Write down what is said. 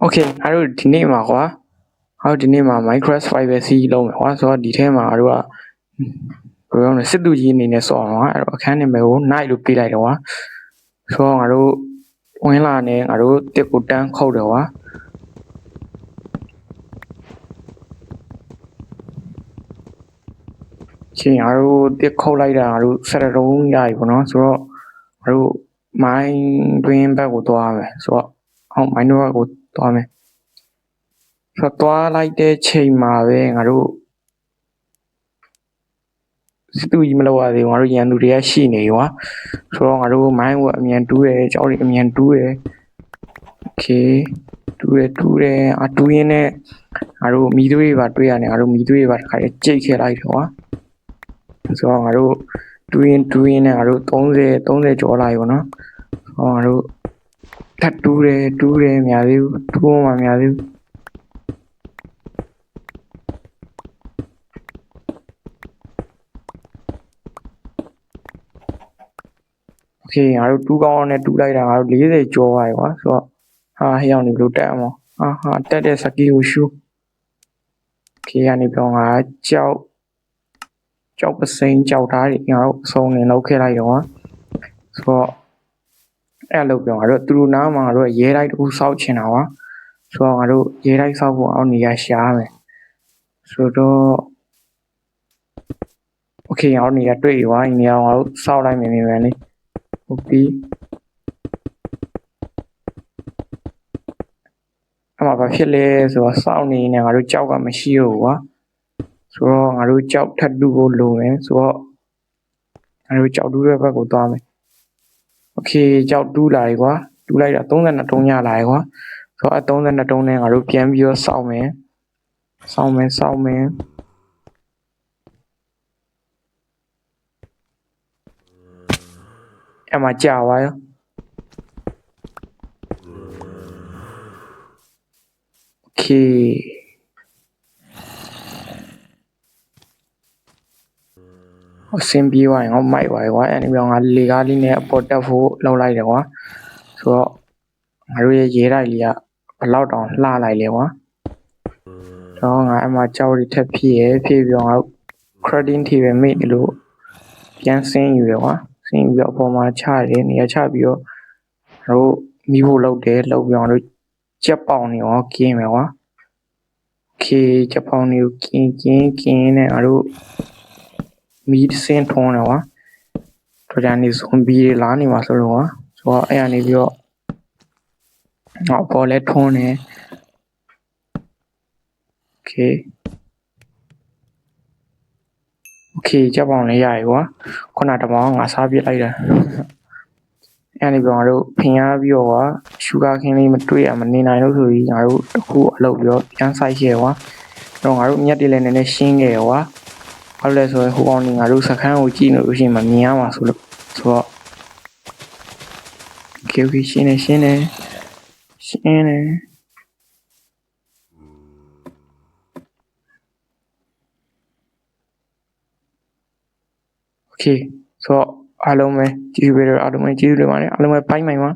Okay အားတို့ဒီနေ့မှာကွာအားတို့ဒီနေ့မှာ Minecraft Survival C လုံးမယ်ကွာဆိုတော့ဒီထဲမှာအားတို့ကဘယ်လိုလဲစစ်သူကြီးအနေနဲ့စော့အောင်ကွာအဲ့တော့အခန်းနာမည်ကို night လို့ပေးလိုက်တယ်ကွာဆိုတော့ငါတို့ဝင်လာနေငါတို့တစ်ကိုတန်းခုတ်တယ်ကွာချင်းအားတို့တစ်ခုတ်လိုက်တာငါတို့ဆက်တုံးရပြီပေါ့နော်ဆိုတော့ငါတို့မိုင်းတွင်းဘက်ကိုသွားမယ်ဆိုတော့ဟုတ်မိုင်းတို့ဘက်ကိုသွားမယ်ဆိုတော့သွားလိုက်တဲ့ချိန်မှာပဲငါတို့စစ်သူကြီးမလောက်ရသေးဘူးငါတို့ရန်သူတွေကရှိနေကွာဆိုတော့ငါတို့မိုင်းကိုအမြန်တူးတယ်ကြောက်တွေအမြန်တူးတယ်โอเคတူးတယ်အတူးရင်းနဲ့ငါတို့မီးသွေးပါတွေ့ရတယ်ငါတို့မီးသွေးပါတစ်ခါကြိတ်ခဲ့လိုက်တယ်ကွာဆိုတော့ငါတို့တူးရင်းနဲ့ငါတို့30ကျော်လာပြီပေါ့နော်ဆိုတော့ငါတို့ထပ်တူးတယ်များသေးဘူးတူးမှများသေးဘူးโอเคငါတို့တူးကောင်းနဲ့တူးလိုက်တာငါတို့40ကျော်ပါပြီကွာဆိုတော့ဟာဟိအောင်နေဘလို့တက်အောင်ဟာတက်တဲ့စကီကိုရှူโอเคကနေပြောငါကြောက်ပစိန်ကြောက်သားတွေငါတို့အစုံနေလောက်ခဲ့လိုက်တော့ကွာဆိုတော့အဲ့လိုပြောငါတို့သူတို့နားမှာငါတို့ရဲတိုက်တစ်ခုစောက်ချင်တာကွာဆိုတော့ငါတို့ရဲတိုက်စောက်ဖို့အောက်နေရရှားမယ်ဆိုတော့โอเคအောက်နေရတွေ့ရွာနေရငါတို့စောက်လိုက်မယ်လေဟုတ်ပြီအမှဘာဖြစ်လဲဆိုတော့စောက်နေနေငါတို့ကြောက်ကမရှိတော့ဘူးကွာဆိုတော့ငါတို့ကြောက်ထပ်တူဖို့လိုမယ်ဆိုတော့ငါတို့ကြောက်တူတဲ့ဘက်ကိုသွားမယ်โอเคကြောက်တူးလာပြီကွာတူးလိုက်တာ32တုံးရလာပြီကွာဆိုတော့32တုံးနဲ့ငါတို့ပြန်ပြီးတော့စောက်မယ်အမှကြာသွားရောโอเคအဆင်ပြေသွားရင်ငါမိုက်သွားပြီကွာအဲ့ဒီပြောငါလေကားလေးနဲ့အပေါ်တက်ဖို့လောက်လိုက်တယ်ကွာဆိုတော့ငါတို့ရဲ့ရဲတိုက်လေးကဘလောက်တောင်လှလိုက်လဲကွာတော့ငါအမှကြောက်တွေထပ်ဖြည့်ပြီးတော့ငါ crafting table မိတယ်လို့ပြန်ဆင်းယူရကွာဆင်းပြီးတော့အပေါ်မှာချတယ်နေရာချပြီးတော့ငါတို့မိဖို့လောက်ပြီးတော့ငါတို့ကြက်ပေါင်နေရောกินမယ်ကွာโอเคကြက်ပေါင်တွေကိုกินနဲ့ငါတို့မီးစင်းထုံးတယ်ကွာတော့ကြာနေဇွန်ဘီတွေလာနေမှာဆိုတော့ကွာဆိုတော့အဲ့ကနေပြီးတော့ငါပေါ်လဲထုံးတယ်โอเคကြက်ပေါင်လည်းရပြီကွာခုနတမောင်ငါစားပြလိုက်တာအဲ့ဒီကောင်တို့ဖင်ရပြီးတော့ကွာရှူဂါခင်းလေးမတွေ့ရမနေနိုင်လို့ဆိုပြီးငါတို့တခုအလုပ်ပြီးတော့ပြန်ဆိုင်ခဲ့ကွာတော့ငါတို့မြက်တွေလည်းနည်းနည်းရှင်းခဲ့ကွာဟုတ်လဲဆိုရင်ဟိုကောင်နေငါတို့စခန်းကိုကြည့်နေလို့ရှိရင်မမြင်ရမှာဆိုတော့โอเคရှင်းတယ်โอเคဆိုတော့အားလုံးပဲကြည့်ပြီးတော့အားလုံးပဲကျေးဇူးတင်ပါတယ်အားလုံးပဲဘိုင်းပါ